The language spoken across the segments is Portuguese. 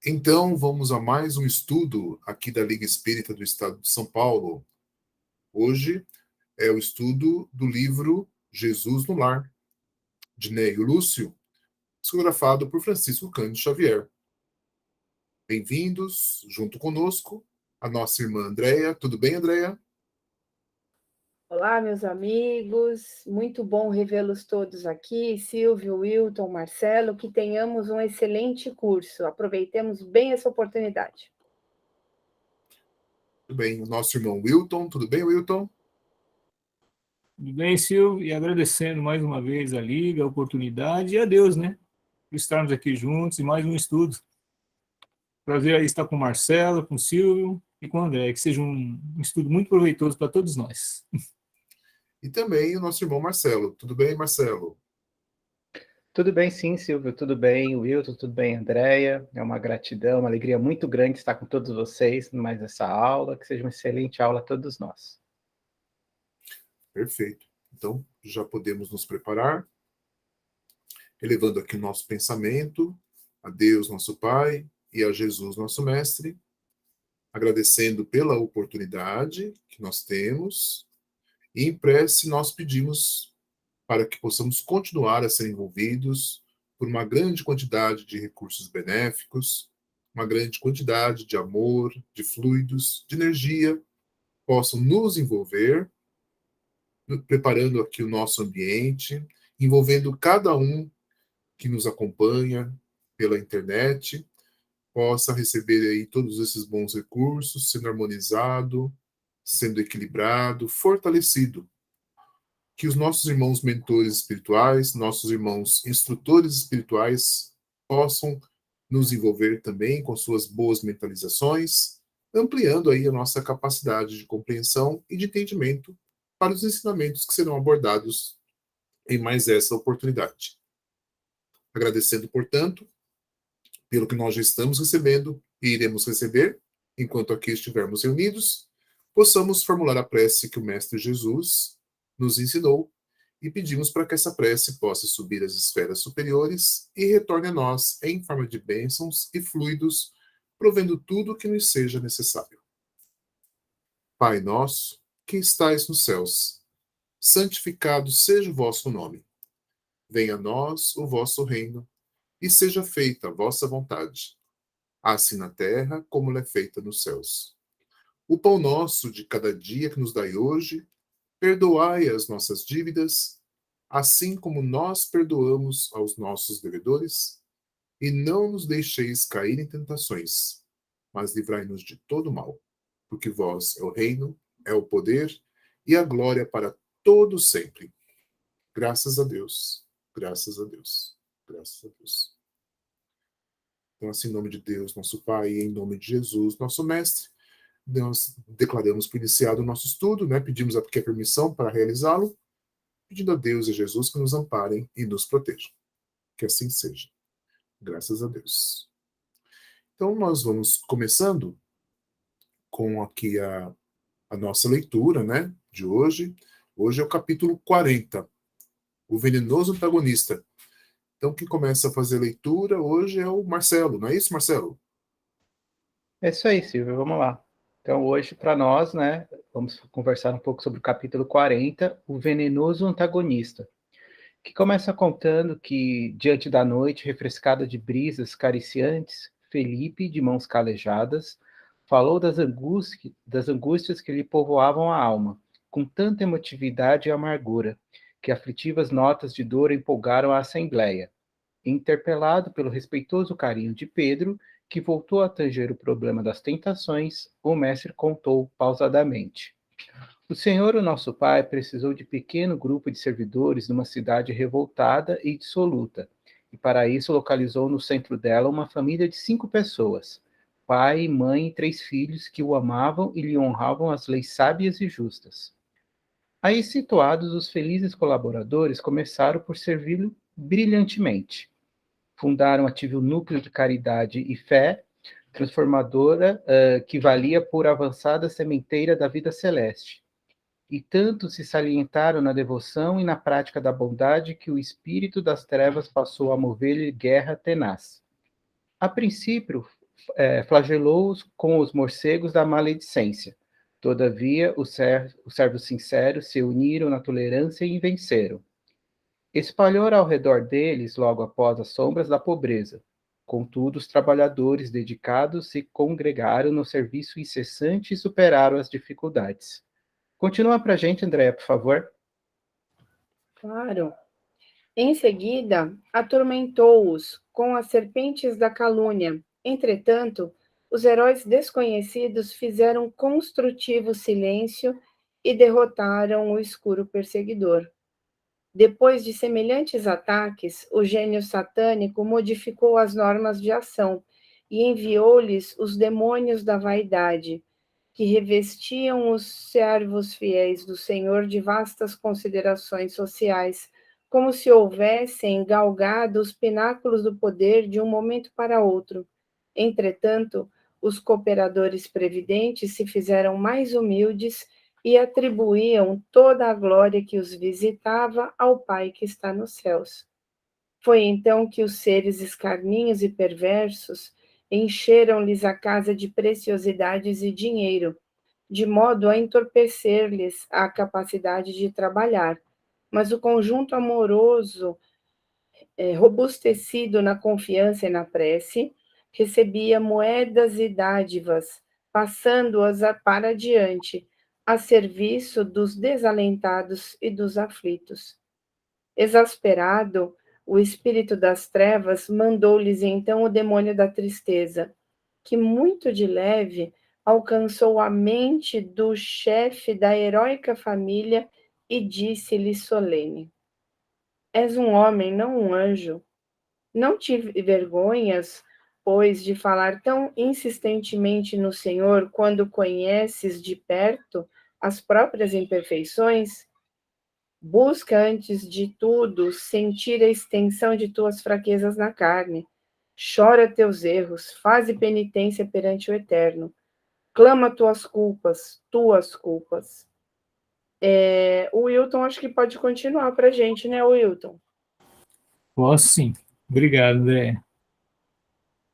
Então, vamos a mais um estudo aqui da Liga Espírita do Estado de São Paulo. Hoje é o estudo do livro Jesus no Lar, de Neio Lúcio, psicografado por Francisco Cândido Xavier. Bem-vindos, junto conosco, a nossa irmã Andréia. Tudo bem, Andréia? Olá, meus amigos, muito bom revê-los todos aqui, Silvio, Wilton, Marcelo, que tenhamos um excelente curso, aproveitemos bem essa oportunidade. Tudo bem, o nosso irmão Wilton. Tudo bem, Wilton? Tudo bem, Silvio? E agradecendo mais uma vez a Liga, a oportunidade e a Deus, né? Por estarmos aqui juntos e mais um estudo. Prazer aí estar com o Marcelo, com o Silvio e com o André. Que seja um estudo muito proveitoso para todos nós. E também o nosso irmão Marcelo. Tudo bem, Marcelo? Tudo bem, sim, Silvio. Tudo bem, Wilton. Tudo bem, Andréia. É uma gratidão, uma alegria muito grande estar com todos vocês mais essa aula. Que seja uma excelente aula a todos nós. Perfeito. Então, já podemos nos preparar, elevando aqui o nosso pensamento a Deus, nosso Pai, e a Jesus, nosso Mestre, agradecendo pela oportunidade que nós temos, e em prece nós pedimos para que possamos continuar a ser envolvidos por uma grande quantidade de recursos benéficos, uma grande quantidade de amor, de fluidos, de energia, possam nos envolver, preparando aqui o nosso ambiente, envolvendo cada um que nos acompanha pela internet, possa receber aí todos esses bons recursos, sendo harmonizado, sendo equilibrado, fortalecido. Que os nossos irmãos mentores espirituais, nossos irmãos instrutores espirituais possam nos envolver também com suas boas mentalizações, ampliando aí a nossa capacidade de compreensão e de entendimento para os ensinamentos que serão abordados em mais essa oportunidade. Agradecendo, portanto, pelo que nós já estamos recebendo e iremos receber, enquanto aqui estivermos reunidos, possamos formular a prece que o Mestre Jesus nos ensinou e pedimos para que essa prece possa subir às esferas superiores e retorne a nós em forma de bênçãos e fluidos, provendo tudo o que nos seja necessário. Pai nosso, que estais nos céus, santificado seja o vosso nome. Venha a nós o vosso reino, e seja feita a vossa vontade, assim na terra como ela é feita nos céus. O pão nosso de cada dia que nos dai hoje, perdoai as nossas dívidas, assim como nós perdoamos aos nossos devedores, e não nos deixeis cair em tentações, mas livrai-nos de todo mal, porque vós é o reino, é o poder e a glória para todo sempre. Graças a Deus, graças a Deus, graças a Deus. Então, assim, em nome de Deus, nosso Pai, e em nome de Jesus, nosso Mestre, nós declaramos por iniciado o nosso estudo, né? Pedimos aqui a permissão para realizá-lo, pedindo a Deus e a Jesus que nos amparem e nos protejam. Que assim seja. Graças a Deus. Então, nós vamos começando com aqui a nossa leitura, né? De hoje. Hoje é o capítulo 40, o venenoso antagonista. Então, quem começa a fazer a leitura hoje é o Marcelo, não é isso, Marcelo? É isso aí, Silvio. Vamos lá. Então, hoje, para nós, né, vamos conversar um pouco sobre o capítulo 40, o venenoso antagonista, que começa contando que, diante da noite refrescada de brisas cariciantes, Felipe, de mãos calejadas, falou das angústias que lhe povoavam a alma, com tanta emotividade e amargura, que aflitivas notas de dor empolgaram a assembleia. Interpelado pelo respeitoso carinho de Pedro, que voltou a tanger o problema das tentações, o mestre contou pausadamente. O Senhor, o nosso Pai, precisou de pequeno grupo de servidores numa cidade revoltada e dissoluta, e para isso localizou no centro dela uma família de 5 pessoas, pai, mãe e 3 filhos que o amavam e lhe honravam as leis sábias e justas. Aí situados, os felizes colaboradores começaram por servi-lo brilhantemente. Fundaram ativo núcleo de caridade e fé transformadora que valia por avançada sementeira da vida celeste. E tanto se salientaram na devoção e na prática da bondade que o espírito das trevas passou a mover-lhe guerra tenaz. A princípio, flagelou-os com os morcegos da maledicência. Todavia, os servos sinceros se uniram na tolerância e venceram. Espalhou ao redor deles, logo após, as sombras da pobreza. Contudo, os trabalhadores dedicados se congregaram no serviço incessante e superaram as dificuldades. Continua para a gente, Andréia, por favor. Claro. Em seguida, atormentou-os com as serpentes da calúnia. Entretanto, os heróis desconhecidos fizeram construtivo silêncio e derrotaram o escuro perseguidor. Depois de semelhantes ataques, o gênio satânico modificou as normas de ação e enviou-lhes os demônios da vaidade, que revestiam os servos fiéis do Senhor de vastas considerações sociais, como se houvessem galgado os pináculos do poder de um momento para outro. Entretanto, os cooperadores previdentes se fizeram mais humildes e atribuíam toda a glória que os visitava ao Pai que está nos céus. Foi então que os seres escarninhos e perversos encheram-lhes a casa de preciosidades e dinheiro, de modo a entorpecer-lhes a capacidade de trabalhar. Mas o conjunto amoroso, robustecido na confiança e na prece, recebia moedas e dádivas, passando-as para diante, a serviço dos desalentados e dos aflitos. Exasperado, o espírito das trevas mandou-lhes então o demônio da tristeza, que muito de leve alcançou a mente do chefe da heróica família e disse-lhe solene: És um homem, não um anjo. Não te vergonhas, pois, de falar tão insistentemente no Senhor quando conheces de perto as próprias imperfeições? Busca, antes de tudo, sentir a extensão de tuas fraquezas na carne. Chora teus erros, faze penitência perante o Eterno. Clama tuas culpas, tuas culpas. O Wilton acho que pode continuar para a gente, né, Wilton? Posso sim. Obrigado, André.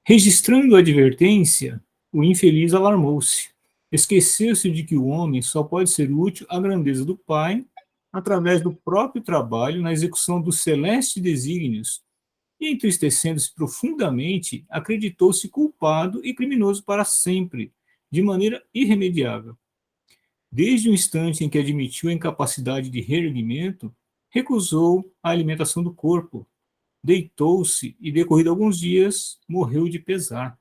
Registrando a advertência, o infeliz alarmou-se. Esqueceu-se de que o homem só pode ser útil à grandeza do Pai através do próprio trabalho na execução dos celestes desígnios, e, entristecendo-se profundamente, acreditou-se culpado e criminoso para sempre, de maneira irremediável. Desde o instante em que admitiu a incapacidade de reerguimento, recusou a alimentação do corpo, deitou-se e, decorrido alguns dias, morreu de pesar.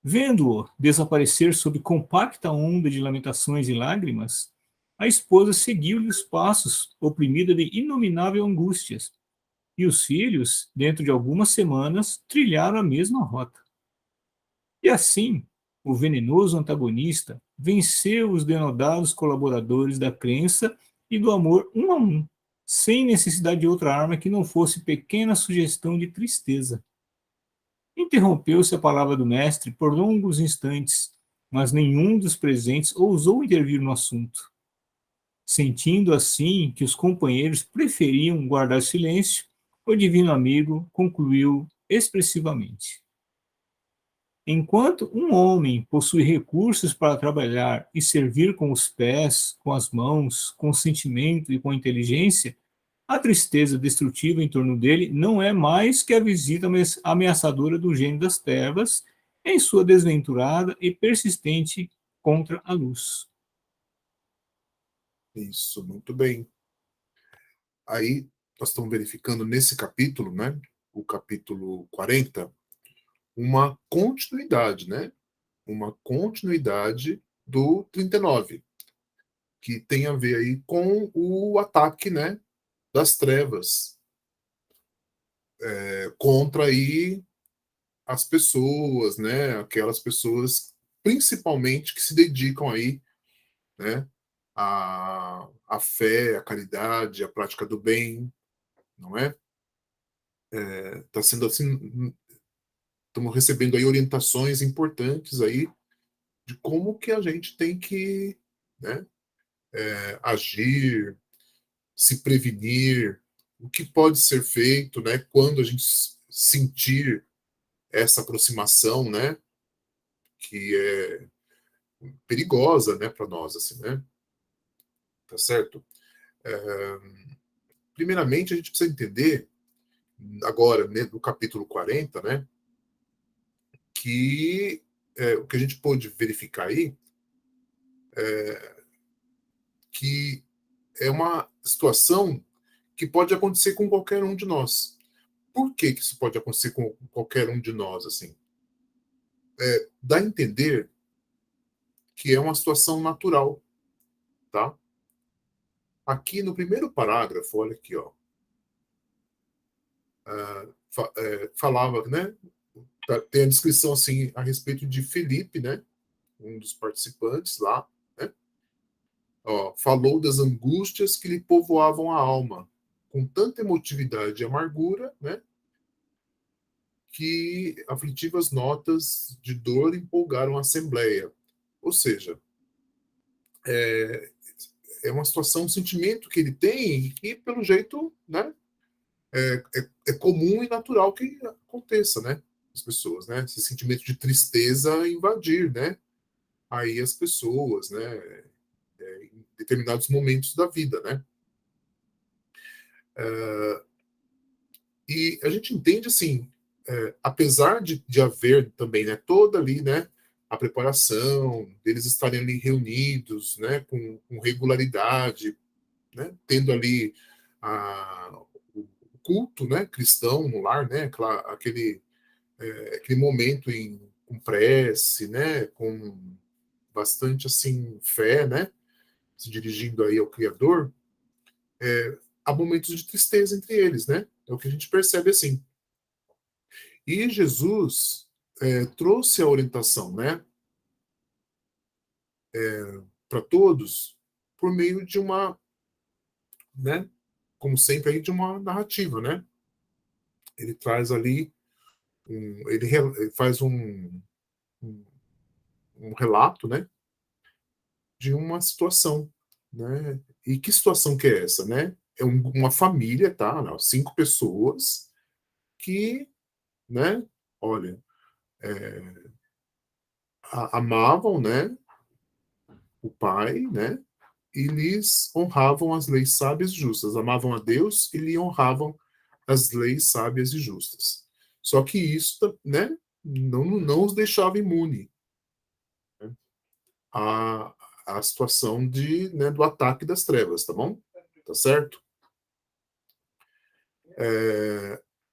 Vendo-o desaparecer sob compacta onda de lamentações e lágrimas, a esposa seguiu-lhe os passos, oprimida de inominável angústias, e os filhos, dentro de algumas semanas, trilharam a mesma rota. E assim, o venenoso antagonista venceu os denodados colaboradores da crença e do amor um a um, sem necessidade de outra arma que não fosse pequena sugestão de tristeza. Interrompeu-se a palavra do mestre por longos instantes, mas nenhum dos presentes ousou intervir no assunto. Sentindo assim que os companheiros preferiam guardar silêncio, o divino amigo concluiu expressivamente: enquanto um homem possui recursos para trabalhar e servir com os pés, com as mãos, com o sentimento e com a inteligência, a tristeza destrutiva em torno dele não é mais que a visita ameaçadora do gênio das trevas em sua desventurada e persistente contra a luz. Isso, muito bem. Aí nós estamos verificando nesse capítulo, né, o capítulo 40, uma continuidade, né? Uma continuidade do 39, que tem a ver aí com o ataque, né, das trevas contra aí as pessoas, né, aquelas pessoas principalmente que se dedicam aí, né, à fé, à caridade, à prática do bem, não é? Está sendo assim, estamos recebendo aí orientações importantes aí de como que a gente tem que, né, agir, se prevenir, o que pode ser feito, né, quando a gente sentir essa aproximação, né, que é perigosa, né, para nós, assim, né? Tá certo? Primeiramente, a gente precisa entender, agora, né, no capítulo 40, né, que o que a gente pôde verificar aí, que é uma situação que pode acontecer com qualquer um de nós. Por que que isso pode acontecer com qualquer um de nós, assim? Dá a entender que é uma situação natural, tá? Aqui no primeiro parágrafo, olha aqui, ó, falava, né? Tem a descrição assim a respeito de Felipe, né? Um dos participantes lá, né? Ó, falou das angústias que lhe povoavam a alma, com tanta emotividade e amargura, né? Que aflitivas notas de dor empolgaram a assembleia. Ou seja, é uma situação, um sentimento que ele tem e que, pelo jeito, né? É comum e natural que aconteça, né? As pessoas, né? Esse sentimento de tristeza invadir, né? Aí as pessoas, né? Em determinados momentos da vida, né? E a gente entende assim, apesar de haver também, né? Toda ali, né? A preparação, deles estarem ali reunidos, né? Com regularidade, né? Tendo ali o culto, né? Cristão no lar, né? Aquele momento com prece, né, com bastante assim fé, né, se dirigindo aí ao Criador, há momentos de tristeza entre eles, né? É o que a gente percebe assim. E Jesus trouxe a orientação, né, para todos por meio de uma, né, como sempre aí de uma narrativa, né? Ele traz ali ele faz um, um relato, né, de uma situação, né? E que situação que é essa, né? É uma família, tá? Não, 5 pessoas que, né? Olha, amavam, né? O pai, né? E lhes honravam as leis sábias e justas. Amavam a Deus e lhe honravam as leis sábias e justas. Só que isso, né? Não os deixava imune, né, a, a situação né, do ataque das trevas, tá bom? Tá certo?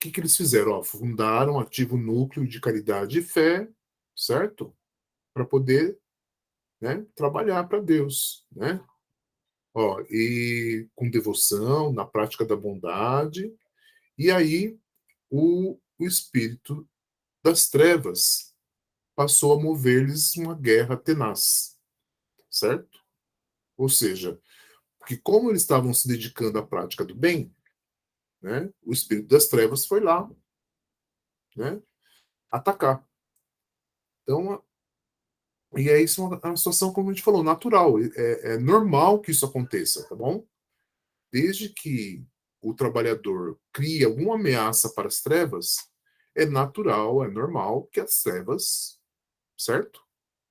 Que eles fizeram? Ó, fundaram um ativo núcleo de caridade e fé, certo? Para poder, né, trabalhar para Deus, né? Ó, e com devoção, na prática da bondade, e aí o espírito das trevas passou a mover-lhes uma guerra tenaz, certo? Ou seja, porque como eles estavam se dedicando à prática do bem, né, o espírito das trevas foi lá, né, atacar. Então, e é isso uma situação, como a gente falou, natural. É normal que isso aconteça, tá bom? Desde que o trabalhador crie alguma ameaça para as trevas, é natural, é normal que as trevas, certo?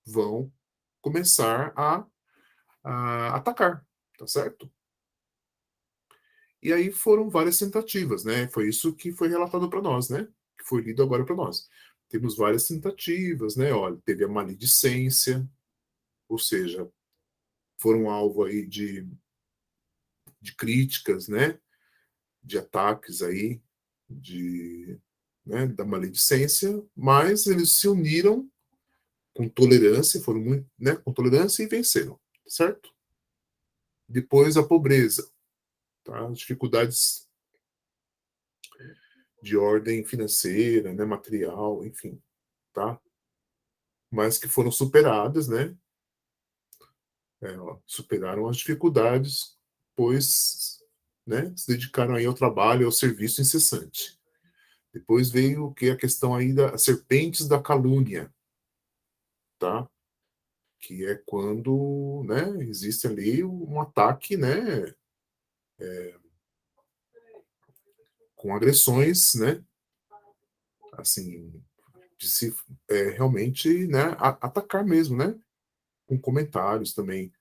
Vão começar a atacar, tá certo? E aí foram várias tentativas, né? Foi isso que foi relatado para nós, né? Que foi lido agora para nós. Temos várias tentativas, né? Olha, teve a maledicência, ou seja, foram alvo aí de críticas, né, de ataques aí, né, da maledicência, mas eles se uniram com tolerância, foram muito, né, com tolerância e venceram, certo? Depois a pobreza, tá? As dificuldades de ordem financeira, né, material, enfim, tá? Mas que foram superadas, né? Ó, superaram as dificuldades, pois, né, se dedicaram aí ao trabalho, ao serviço incessante. Depois veio o que a questão aí das serpentes da calúnia, tá? Que é quando, né, existe ali um ataque, né, com agressões, né, assim, se realmente, né, atacar mesmo, né? Com comentários também.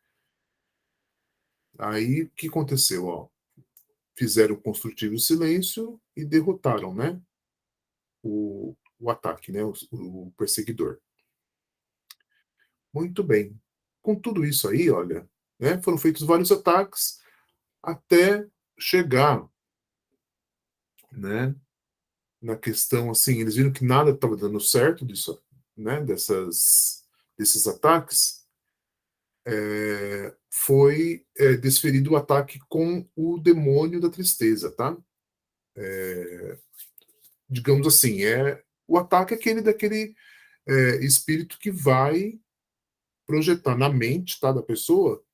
Aí, o que aconteceu? Ó? Fizeram construtivo silêncio e derrotaram, né? O ataque, né? O perseguidor. Muito bem. Com tudo isso aí, olha, né, foram feitos vários ataques até chegar, né, na questão assim, eles viram que nada estava dando certo disso, né, desses ataques, foi desferido o ataque com o demônio da tristeza, tá? Digamos assim, o ataque é aquele daquele espírito que vai projetar na mente, tá, da pessoa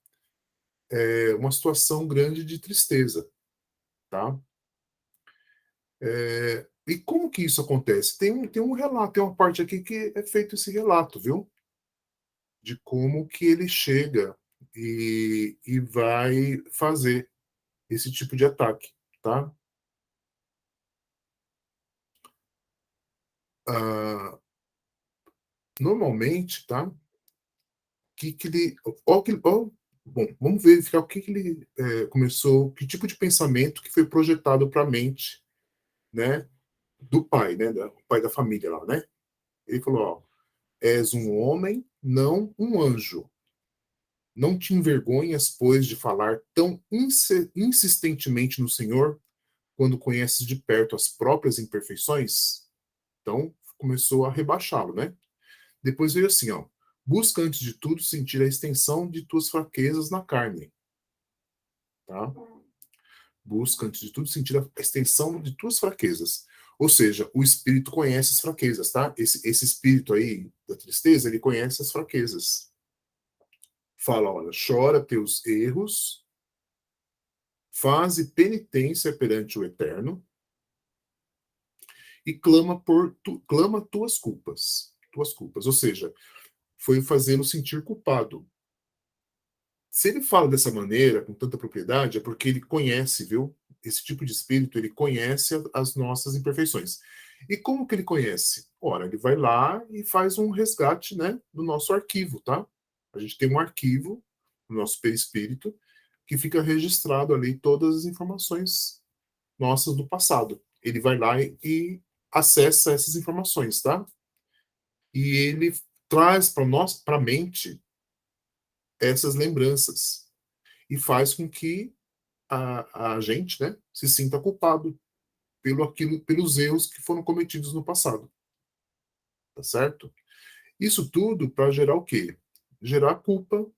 uma situação grande de tristeza, tá? E como que isso acontece? Tem um relato, tem uma parte aqui que é feito esse relato, viu? De como que ele chega e vai fazer esse tipo de ataque, tá? Ah, normalmente, tá? Que ele, bom, vamos verificar o que ele começou, que tipo de pensamento que foi projetado para a mente, né? Do pai, né? O pai da família lá, né? Ele falou, ó, és um homem, não um anjo. Não te envergonhas, pois, de falar tão insistentemente no Senhor, quando conheces de perto as próprias imperfeições? Então, começou a rebaixá-lo, né? Depois veio assim, ó. Busca, antes de tudo, sentir a extensão de tuas fraquezas na carne, tá? Busca, antes de tudo, sentir a extensão de tuas fraquezas. Ou seja, o espírito conhece as fraquezas, tá? Esse espírito aí da tristeza, ele conhece as fraquezas. Fala, olha, chora teus erros, faze penitência perante o Eterno e clama tuas culpas, ou seja, foi fazendo sentir culpado. Se ele fala dessa maneira, com tanta propriedade, é porque ele conhece, viu? Esse tipo de espírito, ele conhece as nossas imperfeições. E como que ele conhece? Ora, ele vai lá e faz um resgate, né, do nosso arquivo, tá? A gente tem um arquivo no nosso perispírito que fica registrado ali todas as informações nossas do passado. Ele vai lá e acessa essas informações, tá? E ele traz para nós, para a mente, essas lembranças e faz com que a gente, né, se sinta culpado pelos erros que foram cometidos no passado, tá certo? Isso tudo para gerar o quê? Gerar a culpa,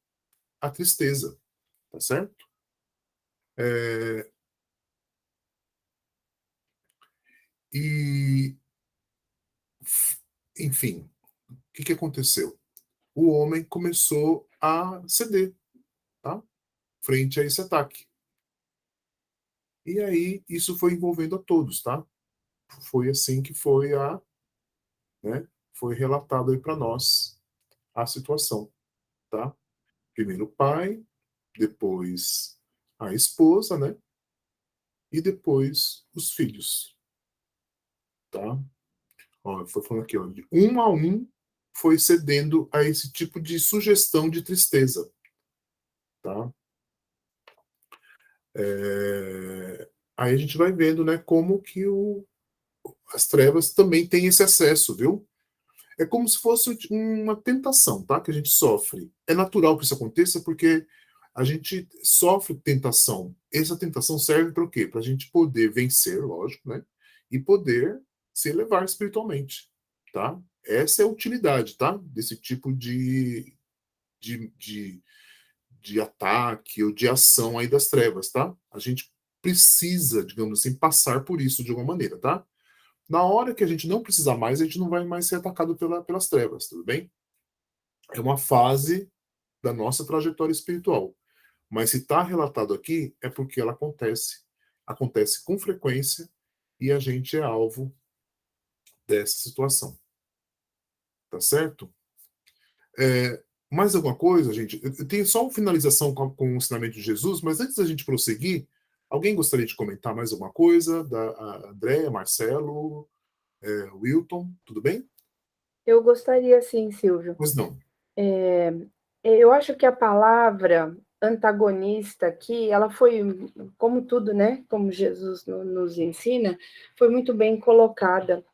a tristeza, tá certo? É, e, enfim, o que aconteceu? O homem começou a ceder, tá? Frente a esse ataque. E aí isso foi envolvendo a todos, tá? Foi assim que né, foi relatado aí para nós a situação, tá? Primeiro o pai, depois a esposa, né? E depois os filhos, tá? Ó, foi falando aqui, ó, de um a um foi cedendo a esse tipo de sugestão de tristeza, tá? Aí a gente vai vendo, né, como que as trevas também têm esse acesso, viu? É como se fosse uma tentação, tá? Que a gente sofre. É natural que isso aconteça porque a gente sofre tentação. Essa tentação serve para o quê? Para a gente poder vencer, lógico, né? E poder se elevar espiritualmente, tá? Essa é a utilidade, tá? Desse tipo de, de, de ataque ou de ação aí das trevas, tá? A gente precisa, digamos assim, passar por isso de alguma maneira, tá? Na hora que a gente não precisar mais, a gente não vai mais ser atacado pelas trevas, tudo bem? É uma fase da nossa trajetória espiritual. Mas se está relatado aqui, é porque ela acontece com frequência e a gente é alvo dessa situação. Tá certo? Mais alguma coisa, gente? Eu tenho só uma finalização com o ensinamento de Jesus, mas antes da gente prosseguir, alguém gostaria de comentar mais alguma coisa? Da Andréia, Marcelo, Wilton, tudo bem? Eu gostaria sim, Silvio. Pois não. Eu acho que a palavra antagonista aqui, ela foi, como tudo, né? Como Jesus nos ensina, foi muito bem colocada.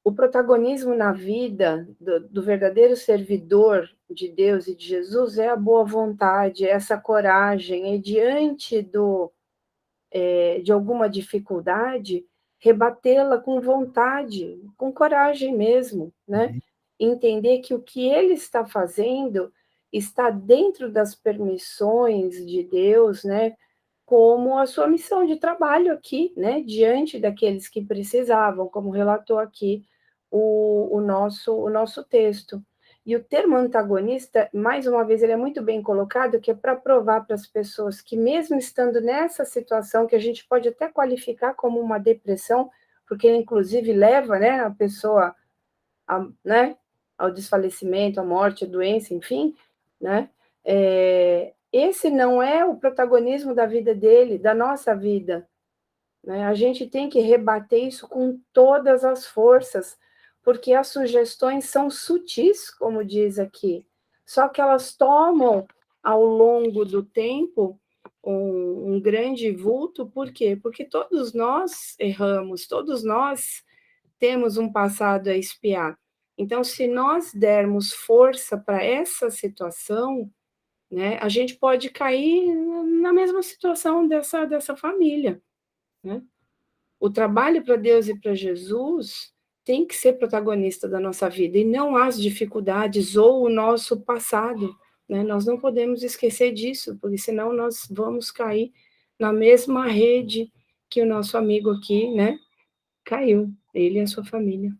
O protagonismo na vida do verdadeiro servidor de Deus e de Jesus é a boa vontade, é essa coragem, é diante de alguma dificuldade, rebatê-la com vontade, com coragem mesmo, né? Entender que o que ele está fazendo está dentro das permissões de Deus, né? Como a sua missão de trabalho aqui, né? Diante daqueles que precisavam, como relatou aqui o nosso texto. E o termo antagonista, mais uma vez, ele é muito bem colocado, que é para provar para as pessoas que, mesmo estando nessa situação, que a gente pode até qualificar como uma depressão, porque ele, inclusive, leva, né, a pessoa né, ao desfalecimento, à morte, à doença, enfim, né? Esse não é o protagonismo da vida dele, da nossa vida, né? A gente tem que rebater isso com todas as forças, porque as sugestões são sutis, como diz aqui, só que elas tomam, ao longo do tempo, um grande vulto. Por quê? Porque todos nós erramos, todos nós temos um passado a expiar. Então, se nós dermos força para essa situação, né, a gente pode cair na mesma situação dessa família, né? O trabalho para Deus e para Jesus tem que ser protagonista da nossa vida, e não as dificuldades ou o nosso passado, né? Nós não podemos esquecer disso, porque senão nós vamos cair na mesma rede que o nosso amigo aqui, né, caiu, ele e a sua família.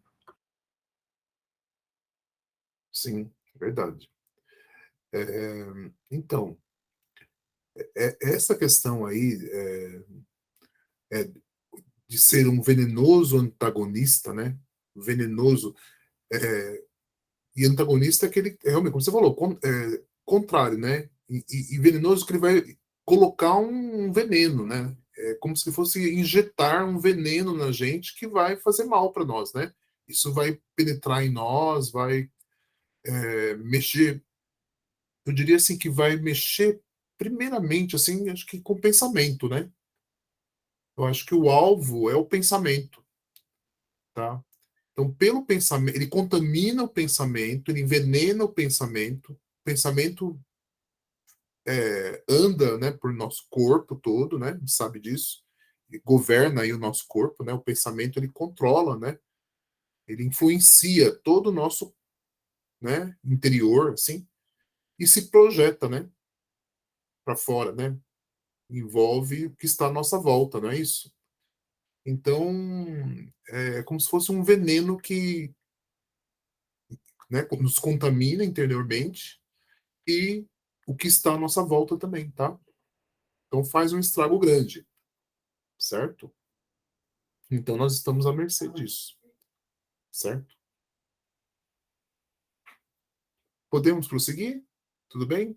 Sim, verdade. Então, essa questão aí de ser um venenoso antagonista, né? Venenoso e antagonista é aquele, realmente, como você falou, contrário, né? E venenoso que ele vai colocar um veneno, né? É como se fosse injetar um veneno na gente que vai fazer mal para nós, né? Isso vai penetrar em nós, vai mexer. Eu diria assim que vai mexer primeiramente, assim, acho que com o pensamento, né? Eu acho que o alvo é o pensamento, tá? Então, pelo pensamento, ele contamina o pensamento, ele envenena o pensamento anda, né, por nosso corpo todo, né? A gente sabe disso. E governa aí o nosso corpo, né? O pensamento ele controla, né? Ele influencia todo o nosso, né, interior, assim, e se projeta, né, para fora, né? Envolve o que está à nossa volta, não é isso? Então, é como se fosse um veneno que, né, nos contamina interiormente e o que está à nossa volta também, tá? Então faz um estrago grande, certo? Então nós estamos à mercê disso, certo? Podemos prosseguir? Tudo bem?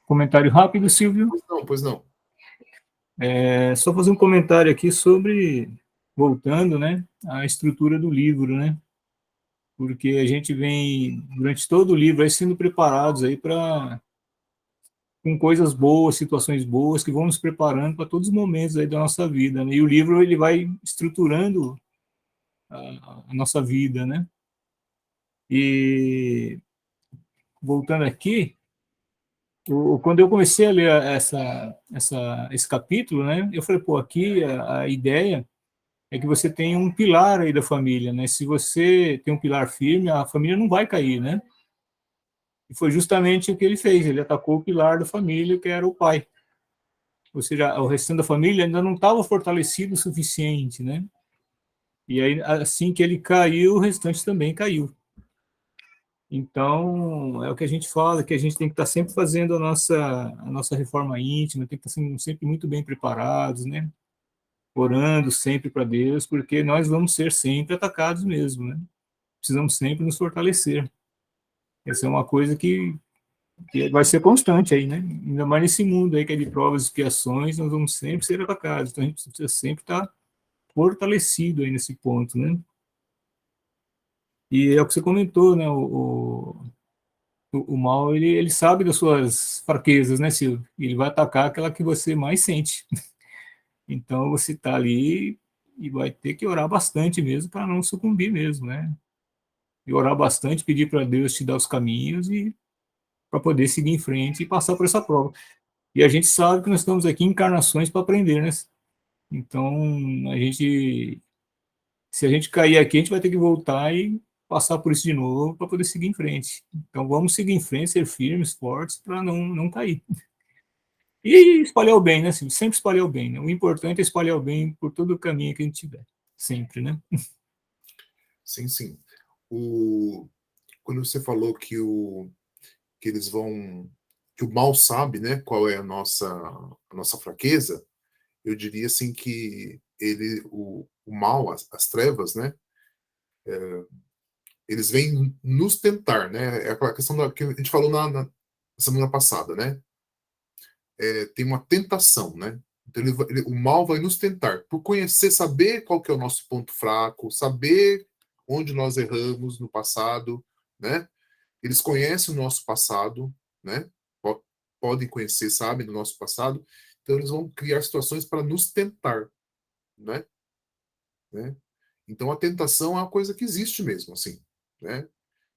Comentário rápido, Silvio. Pois não. Só fazer um comentário aqui sobre, voltando, né, a estrutura do livro, né? Porque a gente vem, durante todo o livro, aí sendo preparados aí para com coisas boas, situações boas, que vão nos preparando para todos os momentos aí da nossa vida, né? E o livro, ele vai estruturando a nossa vida, né? E, voltando aqui, quando eu comecei a ler esse capítulo, né? Eu falei, pô, aqui a ideia é que você tem um pilar aí da família, né? Se você tem um pilar firme, a família não vai cair, né? E foi justamente o que ele fez, ele atacou o pilar da família, que era o pai. Ou seja, o restante da família ainda não estava fortalecido o suficiente, né? E aí, assim que ele caiu, o restante também caiu. Então, é o que a gente fala, que a gente tem que estar sempre fazendo a nossa reforma íntima, tem que estar sempre muito bem preparados, né? Orando sempre para Deus, porque nós vamos ser sempre atacados mesmo, né? Precisamos sempre nos fortalecer. Essa é uma coisa que vai ser constante aí, né? Ainda mais nesse mundo aí que é de provas e expiações, nós vamos sempre ser atacados. Então a gente precisa sempre estar fortalecido aí nesse ponto, né? E é o que você comentou, né? O mal, ele sabe das suas fraquezas, né, Silvio? Ele vai atacar aquela que você mais sente. Então, você está ali e vai ter que orar bastante mesmo para não sucumbir mesmo, né? E orar bastante, pedir para Deus te dar os caminhos e para poder seguir em frente e passar por essa prova. E a gente sabe que nós estamos aqui em encarnações para aprender, né? Então, a gente, se a gente cair aqui, a gente vai ter que voltar e passar por isso de novo para poder seguir em frente. Então, vamos seguir em frente, ser firmes, fortes, para não cair. E espalhar o bem, né? Sempre espalhar o bem, né? O importante é espalhar o bem por todo o caminho que a gente tiver. Sempre, né? Sim, sim. Quando você falou que eles vão, que o mal sabe, né, qual é a nossa fraqueza, eu diria assim que o mal, as trevas, né, eles vêm nos tentar, né, é aquela questão que a gente falou na semana passada, né, tem uma tentação, né, então o mal vai nos tentar, por conhecer, saber qual que é o nosso ponto fraco, saber onde nós erramos no passado, né, eles conhecem o nosso passado, né? Podem conhecer, sabem do nosso passado, então eles vão criar situações para nos tentar, né? né? Então a tentação é uma coisa que existe mesmo, assim, né?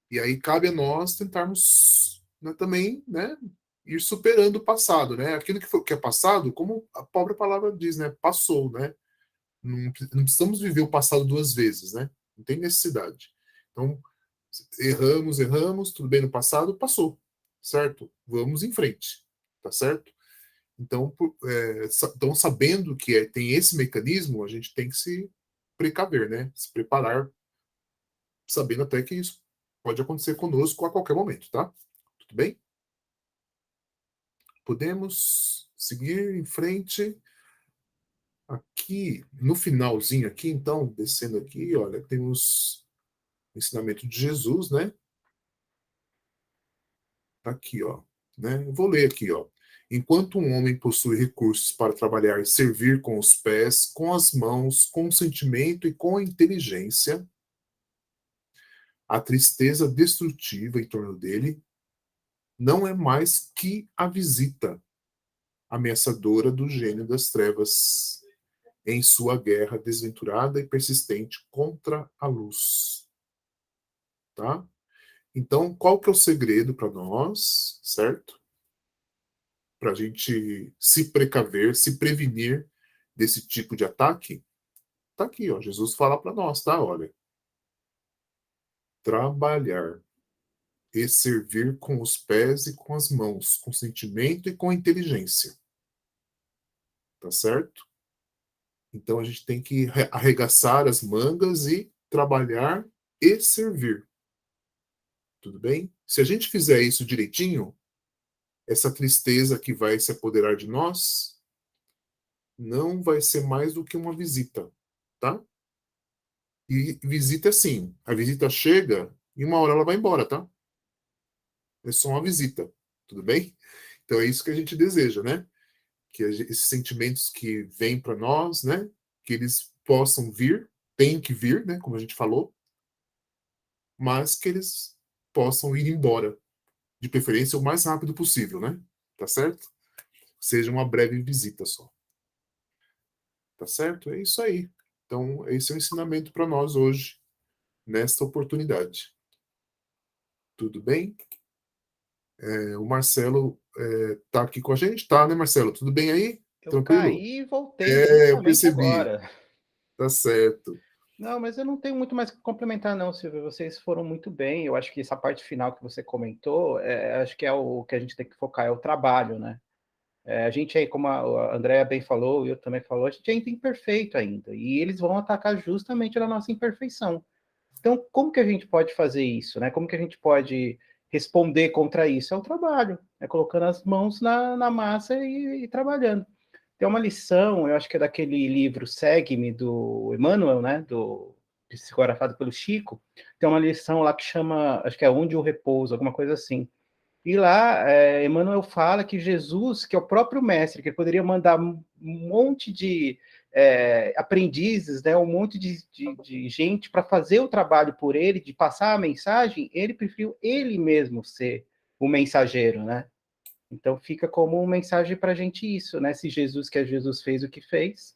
E aí cabe a nós tentarmos, né, também, né, ir superando o passado, né? Aquilo que é passado, como a própria palavra diz, né? Passou, né? Não precisamos viver o passado duas vezes, né? Não tem necessidade. Então, erramos, tudo bem no passado, passou, certo? Vamos em frente, tá certo? Então, então sabendo que tem esse mecanismo, a gente tem que se precaver, né? Se preparar, sabendo até que isso pode acontecer conosco a qualquer momento, tá? Tudo bem? Podemos seguir em frente. Aqui, no finalzinho aqui, então, descendo aqui, olha, temos o ensinamento de Jesus, né? Tá aqui, ó. Né? Eu vou ler aqui, ó. Enquanto um homem possui recursos para trabalhar e servir com os pés, com as mãos, com o sentimento e com a inteligência, a tristeza destrutiva em torno dele não é mais que a visita ameaçadora do gênio das trevas em sua guerra desventurada e persistente contra a luz. Tá? Então, qual que é o segredo para nós, certo? Para a gente se precaver, se prevenir desse tipo de ataque? Tá aqui, ó. Jesus fala para nós, tá? Olha, trabalhar e servir com os pés e com as mãos, com sentimento e com inteligência. Tá certo? Então a gente tem que arregaçar as mangas e trabalhar e servir. Tudo bem? Se a gente fizer isso direitinho, essa tristeza que vai se apoderar de nós não vai ser mais do que uma visita, tá? E visita assim, a visita chega e uma hora ela vai embora, tá? É só uma visita, tudo bem? Então é isso que a gente deseja, né? Que esses sentimentos que vêm para nós, né? Que eles possam vir, tem que vir, né? Como a gente falou, mas que eles possam ir embora, de preferência o mais rápido possível, né? Tá certo? Seja uma breve visita só. Tá certo? É isso aí. Então, esse é o ensinamento para nós hoje, nesta oportunidade. Tudo bem? O Marcelo tá aqui com a gente, tá, né, Marcelo? Tudo bem aí? Eu Tranquilo? caí e voltei Eu justamente percebi. agora. Tá certo. Não, mas eu não tenho muito mais que complementar, não, Silvio. Vocês foram muito bem. Eu acho que essa parte final que você comentou, acho que é o que a gente tem que focar, é o trabalho, né? A gente aí, como a Andrea bem falou, e eu também falou, a gente ainda é imperfeito ainda. E eles vão atacar justamente na nossa imperfeição. Então, como que a gente pode fazer isso, né? Como que a gente pode responder contra isso? É o trabalho, é colocando as mãos na massa e trabalhando. Tem uma lição, eu acho que é daquele livro Segue-me, do Emmanuel, né? Psicografado pelo Chico. Tem uma lição lá que chama, acho que é Onde o Repouso, alguma coisa assim. E lá, Emmanuel fala que Jesus, que é o próprio mestre, que ele poderia mandar um monte de aprendizes, né, um monte de gente para fazer o trabalho por ele, de passar a mensagem, ele preferiu ele mesmo ser o mensageiro, né? Então fica como uma mensagem para a gente isso, né? Se Jesus fez o que fez.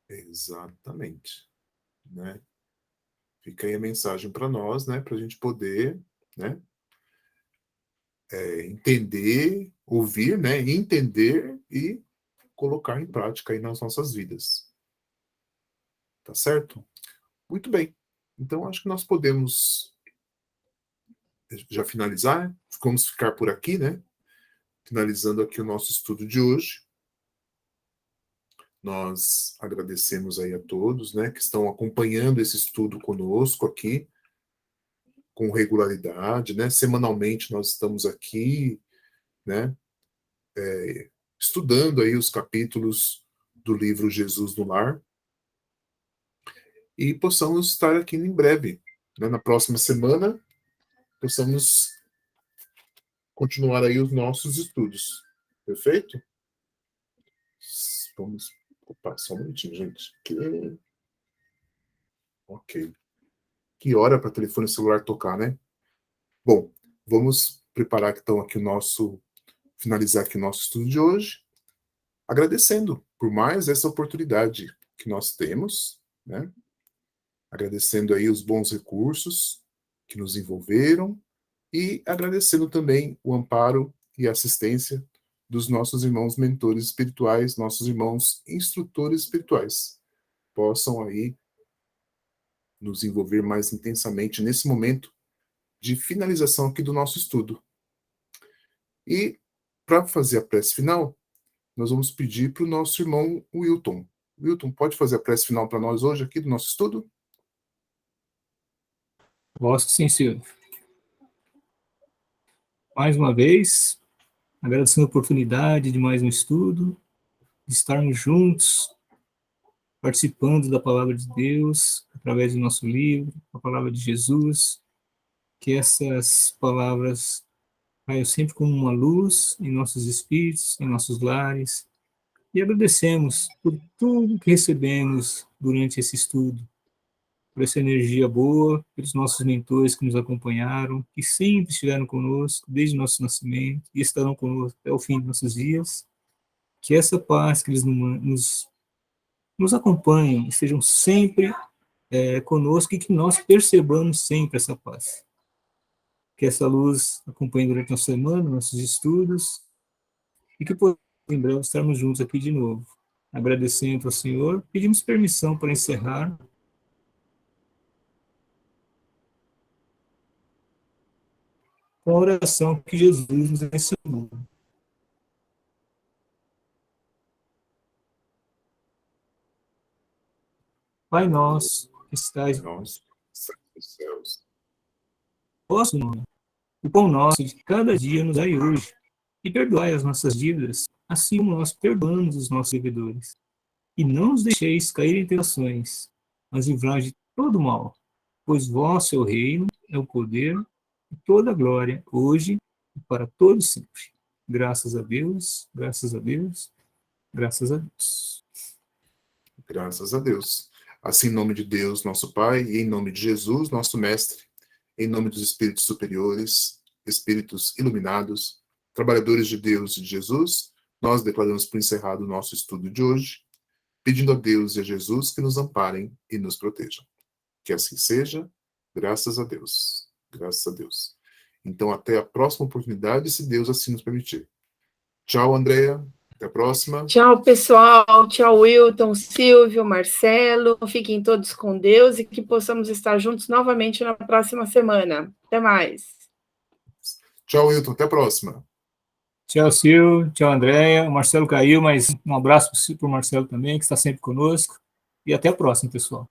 Exatamente, né? Fica aí a mensagem para nós, né? Para a gente poder, né? Entender, ouvir, né? Entender e colocar em prática aí nas nossas vidas. Tá certo? Muito bem. Então, acho que nós podemos já finalizar. Vamos ficar por aqui, né? Finalizando aqui o nosso estudo de hoje. Nós agradecemos aí a todos, né, que estão acompanhando esse estudo conosco aqui, com regularidade, né? Semanalmente nós estamos aqui, né? Estudando aí os capítulos do livro Jesus no Lar. E possamos estar aqui em breve, né? Na próxima semana, possamos continuar aí os nossos estudos. Perfeito? Vamos. Opa, só um minutinho, gente. Ok. Que hora para telefone celular tocar, né? Bom, vamos preparar então aqui finalizar aqui o nosso estudo de hoje, agradecendo por mais essa oportunidade que nós temos, né? Agradecendo aí os bons recursos que nos envolveram e agradecendo também o amparo e assistência dos nossos irmãos mentores espirituais, nossos irmãos instrutores espirituais, possam aí nos envolver mais intensamente nesse momento de finalização aqui do nosso estudo. E para fazer a prece final, nós vamos pedir para o nosso irmão Wilton. Wilton, pode fazer a prece final para nós hoje aqui do nosso estudo? Gosto sim, Silvio. Mais uma vez, agradecendo a oportunidade de mais um estudo, de estarmos juntos, participando da palavra de Deus, através do nosso livro, a palavra de Jesus, que essas palavras caiam sempre como uma luz em nossos espíritos, em nossos lares, e agradecemos por tudo que recebemos durante esse estudo, por essa energia boa, pelos nossos mentores que nos acompanharam, que sempre estiveram conosco desde o nosso nascimento e estarão conosco até o fim de nossos dias. Que essa paz que eles nos acompanhem, estejam sempre conosco e que nós percebamos sempre essa paz. Que essa luz acompanhe durante a nossa semana, nossos estudos, e que possamos em breve estarmos juntos aqui de novo. Agradecendo ao Senhor, pedimos permissão para encerrar com a oração que Jesus nos ensinou. Pai nosso, que estais Nós, nos céus. vosso nome, o pão nosso de cada dia nos dai hoje, e perdoai as nossas dívidas, assim como nós perdoamos os nossos devedores. E não os deixeis cair em tentações, mas livrai de todo mal, pois vosso é o reino, é o poder e toda a glória, hoje e para todos sempre. Graças a Deus, graças a Deus, graças a Deus. Graças a Deus. Assim, em nome de Deus, nosso Pai, e em nome de Jesus, nosso Mestre, em nome dos Espíritos superiores, Espíritos iluminados, trabalhadores de Deus e de Jesus, nós declaramos por encerrado o nosso estudo de hoje, pedindo a Deus e a Jesus que nos amparem e nos protejam. Que assim seja, graças a Deus. Graças a Deus. Então, até a próxima oportunidade, se Deus assim nos permitir. Tchau, Andréia. Até a próxima. Tchau, pessoal. Tchau, Wilton, Silvio, Marcelo. Fiquem todos com Deus e que possamos estar juntos novamente na próxima semana. Até mais. Tchau, Wilton. Até a próxima. Tchau, Silvio. Tchau, Andréia. O Marcelo caiu, mas um abraço para o Marcelo também, que está sempre conosco. E até a próxima, pessoal.